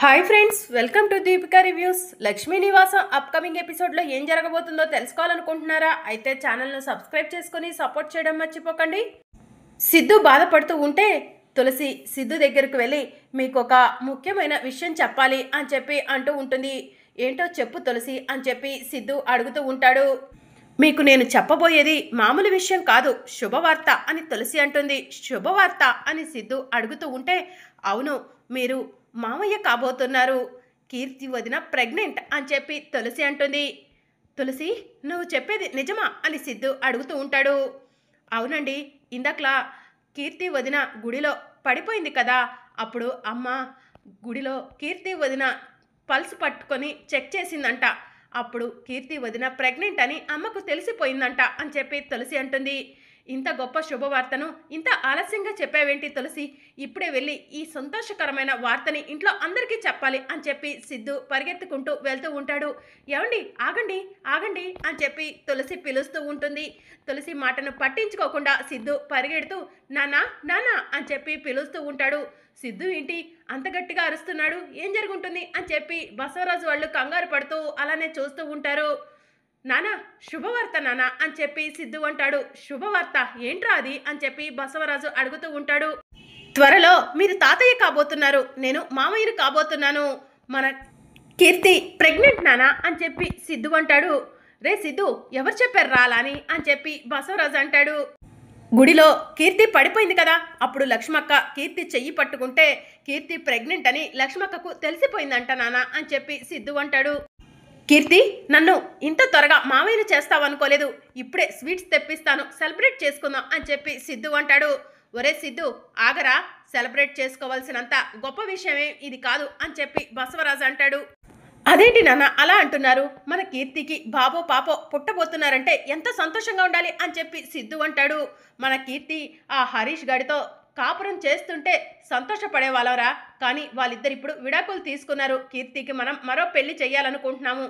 Hi friends, welcome to Deepika reviews. Lakshmi నివాసం upcoming ఎపిసోడ్లో ఏం జరగబోతుందో తెలుసుకోవాలనుకుంటున్నారా? అయితే ఛానల్ను సబ్స్క్రైబ్ చేసుకొని సపోర్ట్ చేయడం మర్చిపోకండి. సిద్ధు బాధపడుతూ ఉంటే తులసి సిద్ధు దగ్గరకు వెళ్ళి మీకు ఒక ముఖ్యమైన విషయం చెప్పాలి అని చెప్పి అంటూ ఉంటుంది. ఏంటో చెప్పు తులసి అని చెప్పి సిద్ధు అడుగుతూ ఉంటాడు. మీకు నేను చెప్పబోయేది మామూలు విషయం కాదు, శుభవార్త అని తులసి అంటుంది. శుభవార్త అని సిద్ధు అడుగుతూ ఉంటే అవును, మీరు మామయ్య కాబోతున్నారు, కీర్తి వదిన ప్రెగ్నెంట్ అని చెప్పి తులసి అంటుంది. తులసి, నువ్వు చెప్పేది నిజమా అని సిద్ధు అడుగుతూ ఉంటాడు. అవునండి, ఇందాకలా కీర్తి వదిన గుడిలో పడిపోయింది కదా, అప్పుడు అమ్మ గుడిలో కీర్తి వదిన పల్స్ పట్టుకొని చెక్ చేసిందంట. అప్పుడు కీర్తి వదిన ప్రెగ్నెంట్ అని అమ్మకు తెలిసిపోయిందంట అని చెప్పి తులసి అంటుంది. ఇంత గొప్ప శుభవార్తను ఇంత ఆలస్యంగా చెప్పావేంటి తులసి? ఇప్పుడే వెళ్ళి ఈ సంతోషకరమైన వార్తని ఇంట్లో అందరికీ చెప్పాలి అని చెప్పి సిద్ధు పరిగెత్తుకుంటూ వెళ్తూ ఉంటాడు. ఏమండి, ఆగండి ఆగండి అని చెప్పి తులసి పిలుస్తూ ఉంటుంది. తులసి మాటను పట్టించుకోకుండా సిద్ధు పరిగెడుతూ నానా నానా అని చెప్పి పిలుస్తూ ఉంటాడు. సిద్ధు ఏంటి అంత గట్టిగా అరుస్తున్నాడు, ఏం జరుగుంటుంది అని చెప్పి బసవరాజు వాళ్ళు కంగారు పడుతూ అలానే చూస్తూ ఉంటారు. నానా, శుభవార్త నానా అని చెప్పి సిద్ధు అంటాడు. శుభవార్త ఏంట్రా అది అని చెప్పి బసవరాజు అడుగుతూ ఉంటాడు. త్వరలో మీరు తాతయ్య కాబోతున్నారు, నేను మామయ్యను కాబోతున్నాను, మన కీర్తి ప్రెగ్నెంట్ నానా అని చెప్పి సిద్ధు అంటాడు. రే సిద్ధు, ఎవరు చెప్పారు రాలని అని చెప్పి బసవరాజు అంటాడు. గుడిలో కీర్తి పడిపోయింది కదా, అప్పుడు లక్ష్మక్క కీర్తి చెయ్యి పట్టుకుంటే కీర్తి ప్రెగ్నెంట్ అని లక్ష్మక్కకు తెలిసిపోయిందంట నానా అని చెప్పి సిద్ధు అంటాడు. కీర్తి, నన్ను ఇంత త్వరగా మామయ్యను చేస్తావనుకోలేదు, ఇప్పుడే స్వీట్స్ తెప్పిస్తాను, సెలబ్రేట్ చేసుకుందాం అని చెప్పి సిద్ధు అంటాడు. ఒరే సిద్ధు, ఆగరా, సెలబ్రేట్ చేసుకోవాల్సినంత గొప్ప విషయమే ఇది కాదు అని చెప్పి బసవరాజు అంటాడు. అదేంటి నాన్న అలా అంటున్నారు? మన కీర్తికి బాబో పాపో పుట్టబోతున్నారంటే ఎంత సంతోషంగా ఉండాలి అని చెప్పి సిద్ధు అంటాడు. మన కీర్తి ఆ హరీష్ గాడితో కాపురం చేస్తుంటే సంతోషపడేవాళ్ళరా, కానీ వాళ్ళిద్దరు ఇప్పుడు విడాకులు తీసుకున్నారు. కీర్తికి మనం మరో పెళ్లి చేయాలనుకుంటున్నాము.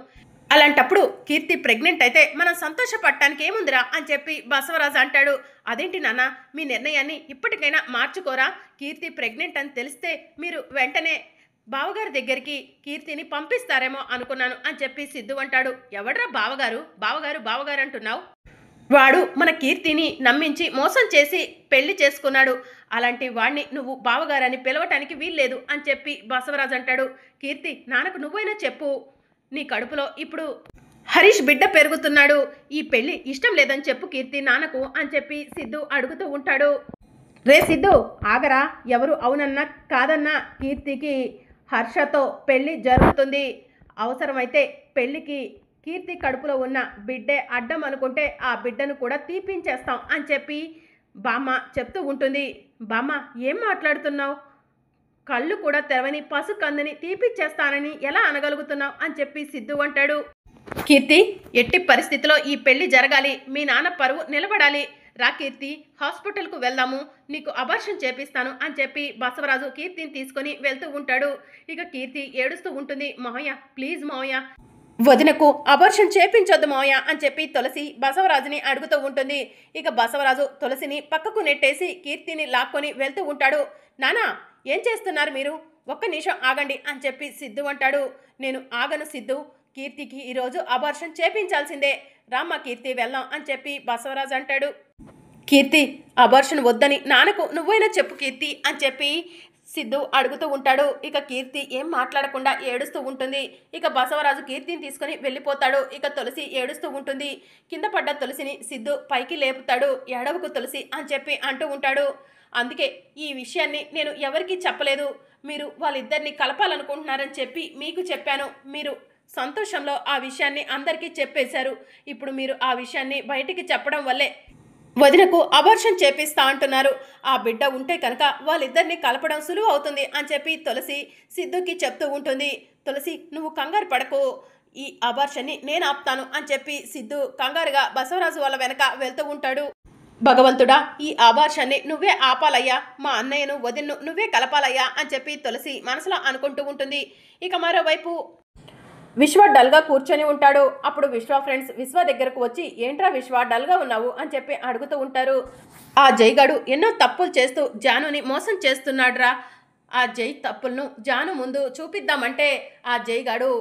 అలాంటప్పుడు కీర్తి ప్రెగ్నెంట్ అయితే మనం సంతోషపడటానికి ఏముందిరా అని చెప్పి బసవరాజు అంటాడు. అదేంటి నాన్న, మీ నిర్ణయాన్ని ఇప్పటికైనా మార్చుకోరా? కీర్తి ప్రెగ్నెంట్ అని తెలిస్తే మీరు వెంటనే బావగారి దగ్గరికి కీర్తిని పంపిస్తారేమో అనుకున్నాను అని చెప్పి సిద్ధు అంటాడు. ఎవడ్రా బావగారు బావగారు బావగారు అంటున్నావు? వాడు మన కీర్తిని నమ్మించి మోసం చేసి పెళ్లి చేసుకున్నాడు, అలాంటి వాడిని నువ్వు బావగారని పిలవటానికి వీల్లేదు అని చెప్పి బసవరాజు అంటాడు. కీర్తి, నాన్నకు నువ్వైనా చెప్పు, నీ కడుపులో ఇప్పుడు హరీష్ బిడ్డ పెరుగుతున్నాడు, ఈ పెళ్లి ఇష్టం లేదని చెప్పు కీర్తి నాన్నకు అని చెప్పి సిద్ధు అడుగుతూ ఉంటాడు. రే సిద్ధు, ఆగరా, ఎవరు అవునన్నా కాదన్నా కీర్తికి హర్షతో పెళ్లి జరుగుతుంది, అవసరమైతే పెళ్లికి కీర్తి కడుపులో ఉన్న బిడ్డే అడ్డం అనుకుంటే ఆ బిడ్డను కూడా తీపించేస్తాం అని చెప్పి బామ్మ చెప్తూ ఉంటుంది. బామ్మ, ఏం మాట్లాడుతున్నావు? కళ్ళు కూడా తెరవని పసు కందని తీపిచ్చేస్తానని ఎలా అనగలుగుతున్నావు అని చెప్పి సిద్ధు అంటాడు. కీర్తి, ఎట్టి పరిస్థితిలో ఈ పెళ్లి జరగాలి, మీ నాన్న పరువు నిలబడాలి, రా కీర్తి, హాస్పిటల్కు వెళ్దాము, నీకు అబార్షన్ చేపిస్తాను అని చెప్పి బసవరాజు కీర్తిని తీసుకొని వెళ్తూ ఉంటాడు. ఇక కీర్తి ఏడుస్తూ ఉంటుంది. మావయ్య ప్లీజ్ మావయ్య, వదినకు అబార్షన్ చేపించొద్దు మావయ్య అని చెప్పి తులసి బసవరాజుని అడుగుతూ ఉంటుంది. ఇక బసవరాజు తులసిని పక్కకు నెట్టేసి కీర్తిని లాక్కొని వెళ్తూ ఉంటాడు. నానా, ఏం చేస్తున్నారు మీరు? ఒక్క నిమిషం ఆగండి అని చెప్పి సిద్ధు అంటాడు. నేను ఆగను సిద్ధు, కీర్తికి ఈరోజు అబార్షన్ చేపించాల్సిందే, రామ్మ కీర్తి వెళ్దాం అని చెప్పి బసవరాజు అంటాడు. కీర్తి, అబార్షన్ వద్దని నాన్నకు నువ్వైనా చెప్పు కీర్తి అని చెప్పి సిద్ధు అడుగుతూ ఉంటాడు. ఇక కీర్తి ఏం మాట్లాడకుండా ఏడుస్తూ ఉంటుంది. ఇక బసవరాజు కీర్తిని తీసుకొని వెళ్ళిపోతాడు. ఇక తులసి ఏడుస్తూ ఉంటుంది. కింద పడ్డ తులసిని సిద్ధు పైకి లేపుతాడు. ఏడవకు తులసి అని చెప్పి అంటూ ఉంటాడు. అందుకే ఈ విషయాన్ని నేను ఎవరికీ చెప్పలేదు, మీరు వాళ్ళిద్దరిని కలపాలనుకుంటున్నారని చెప్పి మీకు చెప్పాను, మీరు సంతోషంలో ఆ విషయాన్ని అందరికీ చెప్పేశారు, ఇప్పుడు మీరు ఆ విషయాన్ని బయటికి చెప్పడం వల్లే వదినకు అబార్షన్ చేపిస్తా అంటున్నారు, ఆ బిడ్డ ఉంటే కనుక వాళ్ళిద్దరిని కలపడం సులువు అవుతుంది అని చెప్పి తులసి సిద్ధుకి చెప్తూ ఉంటుంది. తులసి, నువ్వు కంగారు పడకు, ఈ అబార్షన్ని నేను ఆపుతాను అని చెప్పి సిద్ధు కంగారుగా బసవరాజు వాళ్ళ వెనక వెళ్తూ ఉంటాడు. భగవంతుడా, ఈ అబార్షన్ని నువ్వే ఆపాలయ్యా, మా అన్నయ్యను వదిన్ను నువ్వే కలపాలయ్యా అని చెప్పి తులసి మనసులో అనుకుంటూ ఉంటుంది. ఇక మరోవైపు విశ్వ డల్గా కూర్చొని ఉంటాడు. అప్పుడు విశ్వ ఫ్రెండ్స్ విశ్వ దగ్గరకు వచ్చి ఏంట్రా విశ్వ డల్గా ఉన్నావు అని చెప్పి అడుగుతూ ఉంటారు. ఆ జైగాడు ఎన్నో తప్పులు చేస్తూ జానుని మోసం చేస్తున్నాడురా, ఆ జై తప్పులను జాను ముందు చూపిద్దామంటే ఆ జైగాడు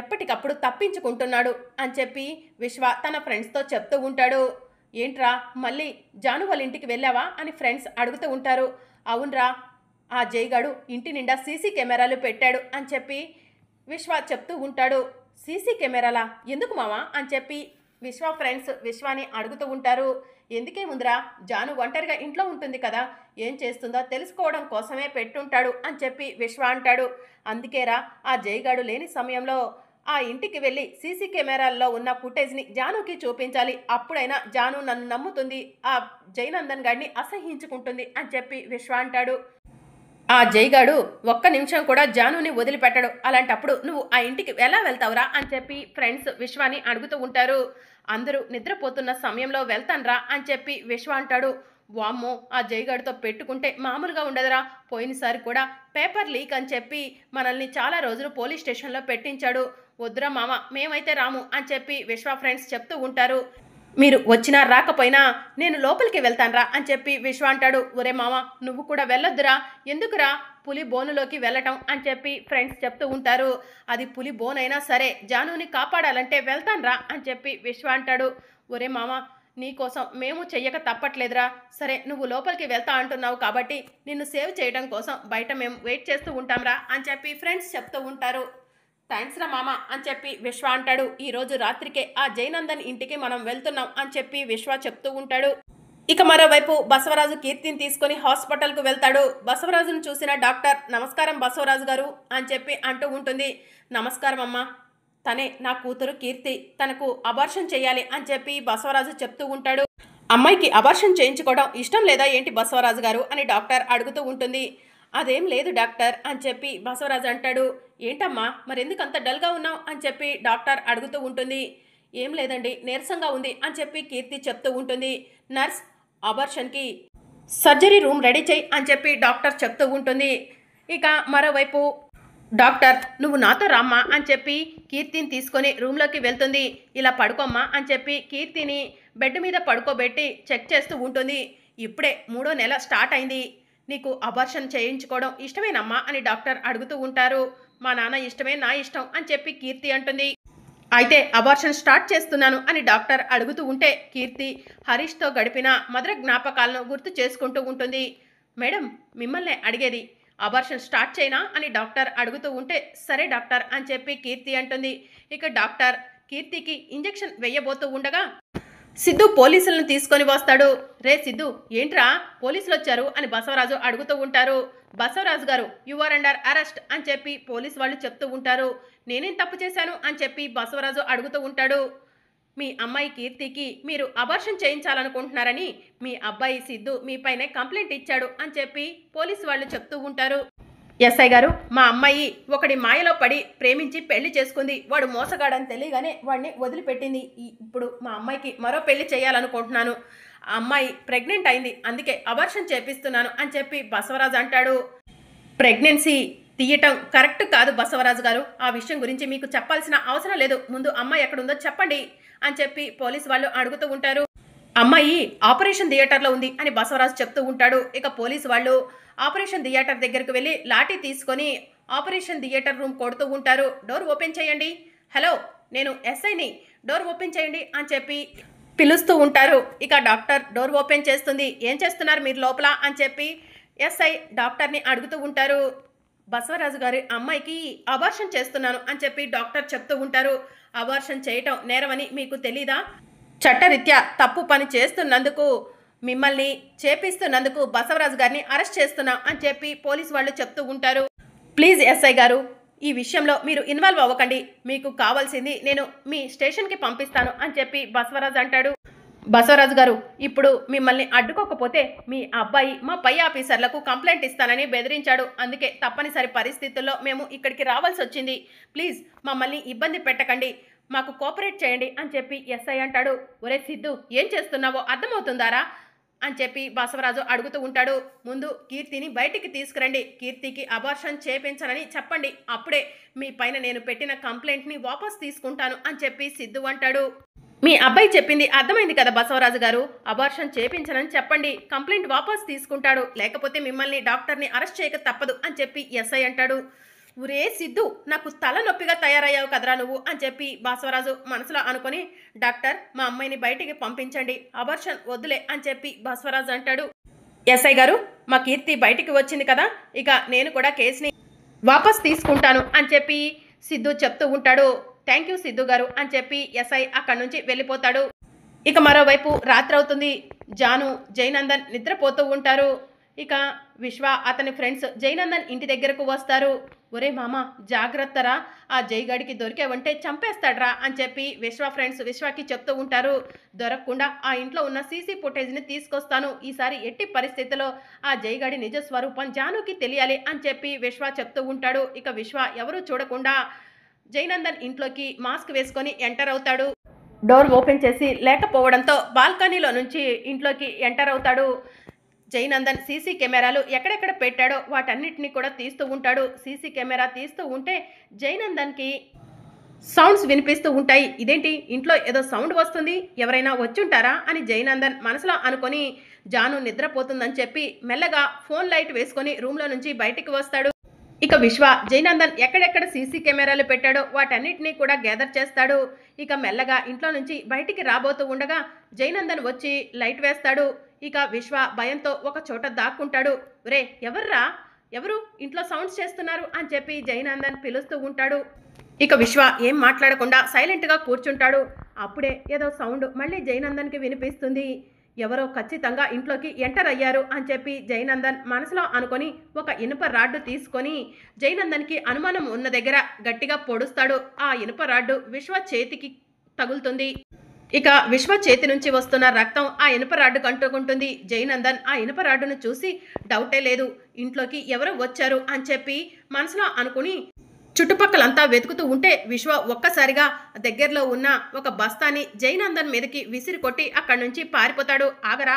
ఎప్పటికప్పుడు తప్పించుకుంటున్నాడు అని చెప్పి విశ్వ తన ఫ్రెండ్స్తో చెప్తూ ఉంటాడు. ఏంట్రా మళ్ళీ జాను వాళ్ళ ఇంటికి వెళ్ళావా అని ఫ్రెండ్స్ అడుగుతూ ఉంటారు. అవునరా, ఆ జైగాడు ఇంటి నిండా సీసీ కెమెరాలు పెట్టాడు అని చెప్పి విశ్వ చెప్తూ ఉంటాడు. సీసీ కెమెరాలా ఎందుకు మావా అని చెప్పి విశ్వ ఫ్రెండ్స్ విశ్వాని అడుగుతూ ఉంటారు. ఎందుకే ముందురా, జాను ఒంటరిగా ఇంట్లో ఉంటుంది కదా, ఏం చేస్తుందో తెలుసుకోవడం కోసమే పెట్టుంటాడు అని చెప్పి విశ్వ అంటాడు. అందుకేరా ఆ జైగాడు లేని సమయంలో ఆ ఇంటికి వెళ్ళి సీసీ కెమెరాల్లో ఉన్న ఫుటేజ్ని జానుకి చూపించాలి, అప్పుడైనా జాను నన్ను నమ్ముతుంది, ఆ జైనందన్ గాడిని అసహించుకుంటుంది అని చెప్పి విశ్వ అంటాడు. ఆ జైగాడు ఒక్క నిమిషం కూడా జానుని వదిలిపెట్టడు, అలాంటప్పుడు నువ్వు ఆ ఇంటికి ఎలా వెళ్తావురా అని చెప్పి ఫ్రెండ్స్ విశ్వాని అడుగుతూ ఉంటారు. అందరూ నిద్రపోతున్న సమయంలో వెళ్తాన్రా అని చెప్పి విశ్వ అంటాడు. వామ్మో, ఆ జైగాడితో పెట్టుకుంటే మామూలుగా ఉండదురా, పోయినసారి కూడా పేపర్ లీక్ అని చెప్పి మనల్ని చాలా రోజులు పోలీస్ స్టేషన్లో పెట్టించాడు, వద్దురా మామ మేమైతే రాము అని చెప్పి విశ్వ ఫ్రెండ్స్ చెప్తూ ఉంటారు. మీరు వచ్చినా రాకపోయినా నేను లోపలికి వెళ్తాన్రా అని చెప్పి విశ్వ అంటాడు. ఒరే మామ నువ్వు కూడా వెళ్ళొద్దురా, ఎందుకురా పులి బోనులోకి వెళ్ళటం అని చెప్పి ఫ్రెండ్స్ చెప్తూ ఉంటారు. అది పులి బోనైనా సరే జానుని కాపాడాలంటే వెళ్తాన్రా అని చెప్పి విశ్వ అంటాడు. ఒరే మామ నీకోసం మేము చెయ్యక తప్పట్లేదురా, సరే నువ్వు లోపలికి వెళ్తా అంటున్నావు కాబట్టి నిన్ను సేవ్ చేయడం కోసం బయట మేము వెయిట్ చేస్తూ ఉంటాంరా అని చెప్పి ఫ్రెండ్స్ చెప్తూ ఉంటారు. థ్యాంక్స్ రా మామ అని చెప్పి విశ్వ అంటాడు. ఈరోజు రాత్రికే ఆ జైనందన్ ఇంటికి మనం వెళ్తున్నాం అని చెప్పి విశ్వ చెప్తూ ఉంటాడు. ఇక మరోవైపు బసవరాజు కీర్తిని తీసుకొని హాస్పిటల్కు వెళ్తాడు. బసవరాజును చూసిన డాక్టర్ నమస్కారం బసవరాజు గారు అని చెప్పి అంటూ ఉంటుంది. నమస్కారం అమ్మా, తనే నా కూతురు కీర్తి, తనకు అబార్షన్ చేయాలి అని చెప్పి బసవరాజు చెప్తూ ఉంటాడు. అమ్మాయికి అబార్షన్ చేయించుకోవడం ఇష్టం లేదా ఏంటి బసవరాజు గారు అని డాక్టర్ అడుగుతూ ఉంటుంది. అదేం లేదు డాక్టర్ అని చెప్పి బసవరాజు అంటాడు. ఏంటమ్మా మరెందుకు అంత డల్గా ఉన్నావు అని చెప్పి డాక్టర్ అడుగుతూ ఉంటుంది. ఏం లేదండి నీరసంగా ఉంది అని చెప్పి కీర్తి చెప్తూ ఉంటుంది. నర్స్ అబార్షన్కి సర్జరీ రూమ్ రెడీ చేయి అని చెప్పి డాక్టర్ చెప్తూ ఉంటుంది. ఇక మరోవైపు డాక్టర్ నువ్వు నాతో రామ్మా అని చెప్పి కీర్తిని తీసుకొని రూమ్లోకి వెళ్తుంది. ఇలా పడుకోమ్మా అని చెప్పి కీర్తిని బెడ్ మీద పడుకోబెట్టి చెక్ చేస్తూ ఉంటుంది. ఇప్పుడే 3వ నెల స్టార్ట్ అయింది, నీకు అబార్షన్ చేయించుకోవడం ఇష్టమేనమ్మా అని డాక్టర్ అడుగుతూ ఉంటారు. మా నాన్న ఇష్టమే నా ఇష్టం అని చెప్పి కీర్తి అంటుంది. అయితే అబార్షన్ స్టార్ట్ చేస్తున్నాను అని డాక్టర్ అడుగుతూ ఉంటే కీర్తి హరీష్తో గడిపిన మధుర జ్ఞాపకాలను గుర్తు చేసుకుంటూ ఉంటుంది. మేడం మిమ్మల్ని అడిగేది, అబార్షన్ స్టార్ట్ చేయనా అని డాక్టర్ అడుగుతూ ఉంటే సరే డాక్టర్ అని చెప్పి కీర్తి అంటుంది. ఇక డాక్టర్ కీర్తికి ఇంజెక్షన్ వేయబోతూ ఉండగా సిద్ధు పోలీసులను తీసుకొని వస్తాడు. రే సిద్ధు ఏంట్రా పోలీసులు వచ్చారు అని బసవరాజు అడుగుతూ ఉంటారు. బసవరాజు గారు యు ఆర్ అండర్ అరెస్ట్ అని చెప్పి పోలీసు వాళ్ళు చెప్తూ ఉంటారు. నేనేం తప్పు చేశాను అని చెప్పి బసవరాజు అడుగుతూ ఉంటాడు. మీ అమ్మాయి కీర్తికి మీరు అబార్షన్ చేయించాలనుకుంటున్నారని మీ అబ్బాయి సిద్ధు మీపైనే కంప్లైంట్ ఇచ్చాడు అని చెప్పి పోలీసు వాళ్ళు చెప్తూ ఉంటారు. ఎస్ఐ గారు మా అమ్మాయి ఒకడి మాయలో పడి ప్రేమించి పెళ్లి చేసుకుంది, వాడు మోసగాడని తెలియగానే వాడిని వదిలిపెట్టింది. ఇప్పుడు మా అమ్మాయికి మరో పెళ్లి చేయాలనుకుంటున్నాను, ఆ అమ్మాయి ప్రెగ్నెంట్ అయింది, అందుకే అబార్షన్ చేపిస్తున్నాను అని చెప్పి బసవరాజు అంటాడు. ప్రెగ్నెన్సీ తీయటం కరెక్ట్ కాదు బసవరాజు గారు, ఆ విషయం గురించి మీకు చెప్పాల్సిన అవసరం లేదు, ముందు అమ్మాయి ఎక్కడుందో చెప్పండి అని చెప్పి పోలీసు వాళ్ళు అడుగుతూ ఉంటారు. అమ్మాయి ఆపరేషన్ థియేటర్లో ఉంది అని బసవరాజు చెప్తూ ఉంటాడు. ఇక పోలీసు వాళ్ళు ఆపరేషన్ థియేటర్ దగ్గరకు వెళ్ళి లాఠీ తీసుకొని ఆపరేషన్ థియేటర్ రూమ్ కొడుతూ ఉంటారు. డోర్ ఓపెన్ చేయండి, హలో నేను ఎస్ఐని, డోర్ ఓపెన్ చేయండి అని చెప్పి పిలుస్తూ ఉంటారు. ఇక డాక్టర్ డోర్ ఓపెన్ చేస్తుంది. ఏం చేస్తున్నారు మీరు లోపల అని చెప్పి ఎస్ఐ డాక్టర్ని అడుగుతూ ఉంటారు. బసవరాజు గారి అమ్మాయికి అబార్షన్ చేస్తున్నాను అని చెప్పి డాక్టర్ చెప్తూ ఉంటారు. అబార్షన్ చేయటం నేరమని మీకు తెలీదా? చట్టరీత్యా తప్పు పని చేస్తున్నందుకు మిమ్మల్ని చేపిస్తున్నందుకు బసవరాజు గారిని అరెస్ట్ చేస్తున్నాం అని చెప్పి పోలీసు వాళ్ళు చెప్తూ ఉంటారు. ప్లీజ్ ఎస్ఐ గారు ఈ విషయంలో మీరు ఇన్వాల్వ్ అవ్వకండి, మీకు కావాల్సింది నేను మీ స్టేషన్కి పంపిస్తాను అని చెప్పి బసవరాజు అంటాడు. బసవరాజు గారు ఇప్పుడు మిమ్మల్ని అడ్డుకోకపోతే మీ అబ్బాయి మా పై ఆఫీసర్లకు కంప్లైంట్ ఇస్తానని బెదిరించాడు, అందుకే తప్పనిసరి పరిస్థితుల్లో మేము ఇక్కడికి రావాల్సి వచ్చింది, ప్లీజ్ మమ్మల్ని ఇబ్బంది పెట్టకండి, మాకు కోఆపరేట్ చేయండి అని చెప్పి ఎస్ఐ అంటాడు. ఒరే సిద్ధు ఏం చేస్తున్నావో అర్థమవుతుందారా అని చెప్పి బసవరాజు అడుగుతూ ఉంటాడు. ముందు కీర్తిని బయటికి తీసుకురండి, కీర్తికి అబార్షన్ చేపించనని చెప్పండి, అప్పుడే మీ పైన నేను పెట్టిన కంప్లైంట్ని వాపస్ తీసుకుంటాను అని చెప్పి సిద్ధు అంటాడు. మీ అబ్బాయి చెప్పింది అర్థమైంది కదా బసవరాజు గారు, అబార్షన్ చేపించనని చెప్పండి, కంప్లైంట్ వాపస్ తీసుకుంటాడు, లేకపోతే మిమ్మల్ని డాక్టర్ని అరెస్ట్ చేయక తప్పదు అని చెప్పి ఎస్ఐ అంటాడు. ఒరే సిద్ధు, నాకు తలనొప్పిగా తయారయ్యావు కదరా నువ్వు అని చెప్పి బసవరాజు మనసులో అనుకొని, డాక్టర్ మా అమ్మాయిని బయటికి పంపించండి, అబార్షన్ వద్దులే అని చెప్పి బసవరాజు అంటాడు. ఎస్ఐ గారు, మా కీర్తి బయటికి వచ్చింది కదా, ఇక నేను కూడా కేసుని వాపస్ తీసుకుంటాను అని చెప్పి సిద్ధు చెప్తూ ఉంటాడు. థ్యాంక్ యూ సిద్ధు గారు అని చెప్పి ఎస్ఐ అక్కడి నుంచి వెళ్ళిపోతాడు. ఇక మరోవైపు రాత్రి అవుతుంది. జాను జయనందన్ నిద్రపోతూ ఉంటారు. ఇక విశ్వ అతని ఫ్రెండ్స్ జయనందన్ ఇంటి దగ్గరకు వస్తారు. ఒరే మామ జాగ్రత్తరా, ఆ జైగాడికి దొరికావంటే చంపేస్తాడ్రా అని చెప్పి విశ్వ ఫ్రెండ్స్ విశ్వకి చెప్తూ ఉంటారు. దొరకకుండా ఆ ఇంట్లో ఉన్న సీసీ ఫుటేజ్ని తీసుకొస్తాను, ఈసారి ఎట్టి పరిస్థితిలో ఆ జైగాడి నిజ స్వరూపం జానుకి తెలియాలి అని చెప్పి విశ్వ చెప్తూ ఉంటాడు. ఇక విశ్వ ఎవరూ చూడకుండా జయనందన్ ఇంట్లోకి మాస్క్ వేసుకొని ఎంటర్ అవుతాడు. డోర్ ఓపెన్ చేసి లేకపోవడంతో బాల్కనీలో నుంచి ఇంట్లోకి ఎంటర్ అవుతాడు. జయనందన్ సీసీ కెమెరాలు ఎక్కడెక్కడ పెట్టాడో వాటన్నిటిని కూడా తీస్తూ ఉంటాడు. సీసీ కెమెరా తీస్తూ ఉంటే జయనందన్కి సౌండ్స్ వినిపిస్తూ ఉంటాయి. ఇదేంటి ఇంట్లో ఏదో సౌండ్ వస్తుంది, ఎవరైనా వచ్చుంటారా అని జయనందన్ మనసులో అనుకొని జాను నిద్రపోతుందని చెప్పి మెల్లగా ఫోన్ లైట్ వేసుకొని రూమ్లో నుంచి బయటికి వస్తాడు. ఇక విశ్వ జయనందన్ ఎక్కడెక్కడ సీసీ కెమెరాలు పెట్టాడో వాటన్నిటినీ కూడా గ్యాదర్ చేస్తాడు. ఇక మెల్లగా ఇంట్లో నుంచి బయటికి రాబోతూ ఉండగా జయనందన్ వచ్చి లైట్ వేస్తాడు. ఇక విశ్వ భయంతో ఒక చోట దాక్కుంటాడు. ఒరే ఎవర్రా, ఎవరు ఇంట్లో సౌండ్స్ చేస్తున్నారు అని చెప్పి జయనందన్ పిలుస్తూ ఉంటాడు. ఇక విశ్వ ఏం మాట్లాడకుండా సైలెంట్గా కూర్చుంటాడు. అప్పుడే ఏదో సౌండ్ మళ్ళీ జయనందన్కి వినిపిస్తుంది. ఎవరో ఖచ్చితంగా ఇంట్లోకి ఎంటర్ అయ్యారు అని చెప్పి జయనందన్ మనసులో అనుకొని ఒక ఇనుప రాడ్డు తీసుకొని జయనందన్కి అనుమానం ఉన్న దగ్గర గట్టిగా పొడుస్తాడు. ఆ ఇనుప రాడ్డు విశ్వ చేతికి తగులుతుంది. ఇక విశ్వ చేతి నుంచి వస్తున్న రక్తం ఆ ఇనుప రాడ్డు కంటుకుంటుంది. జయనందన్ ఆ ఇనుప రాడ్డును చూసి డౌటే లేదు, ఇంట్లోకి ఎవరో వచ్చారు అని చెప్పి మనసులో అనుకుని చుట్టుపక్కలంతా వెతుకుతూ ఉంటే విశ్వ ఒక్కసారిగా దగ్గరలో ఉన్న ఒక బస్తాని జయనందన్ మీదకి విసిరి కొట్టి అక్కడి నుంచి పారిపోతాడు. ఆగరా,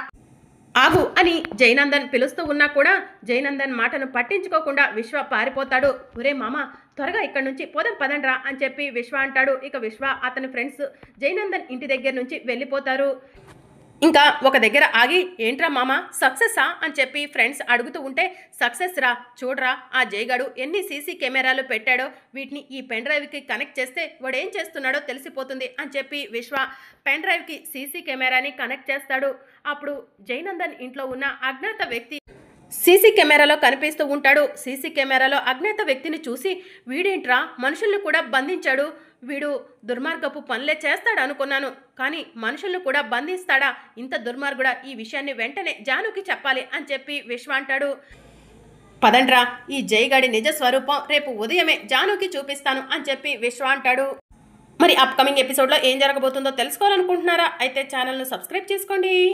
ఆగు అని జయనందన్ పిలుస్తూ ఉన్నా కూడా జయనందన్ మాటను పట్టించుకోకుండా విశ్వ పారిపోతాడు. ఒరే మామ త్వరగా ఇక్కడి నుంచి పోదాం పదండ్రా అని చెప్పి విశ్వ అంటాడు. ఇక విశ్వ అతని ఫ్రెండ్స్ జయనందన్ ఇంటి దగ్గర నుంచి వెళ్ళిపోతారు. ఇంకా ఒక దగ్గర ఆగి, ఏంట్రా మామ సక్సెస్సా అని చెప్పి ఫ్రెండ్స్ అడుగుతూ ఉంటే, సక్సెస్ రా, చూడరా ఆ జైగాడు ఎన్ని సీసీ కెమెరాలు పెట్టాడో, వీటిని ఈ పెన్ డ్రైవ్కి కనెక్ట్ చేస్తే వాడు ఏం చేస్తున్నాడో తెలిసిపోతుంది అని చెప్పి విశ్వ పెన్ డ్రైవ్కి సీసీ కెమెరాని కనెక్ట్ చేస్తాడు. అప్పుడు జయనందన్ ఇంట్లో ఉన్న అజ్ఞాత వ్యక్తి సీసీ కెమెరాలో కనిపిస్తూ ఉంటాడు. సీసీ కెమెరాలో అజ్ఞాత వ్యక్తిని చూసి, వీడేంట్రా మనుషుల్ని కూడా బంధించాడు, వీడు దుర్మార్గపు పనులే చేస్తాడు అనుకున్నాను, కానీ మనుషులను కూడా బంధిస్తాడా, ఇంత దుర్మార్గుడా, ఈ విషయాన్ని వెంటనే జానుకి చెప్పాలి అని చెప్పి విశ్వ అంటాడు. పదండ్రా, ఈ జైగాడి నిజ స్వరూపం రేపు ఉదయమే జానుకి చూపిస్తాను అని చెప్పి విశ్వ అంటాడు. మరి అప్కమింగ్ ఎపిసోడ్లో ఏం జరగబోతుందో తెలుసుకోవాలనుకుంటున్నారా? అయితే ఛానల్ను సబ్స్క్రైబ్ చేసుకోండి.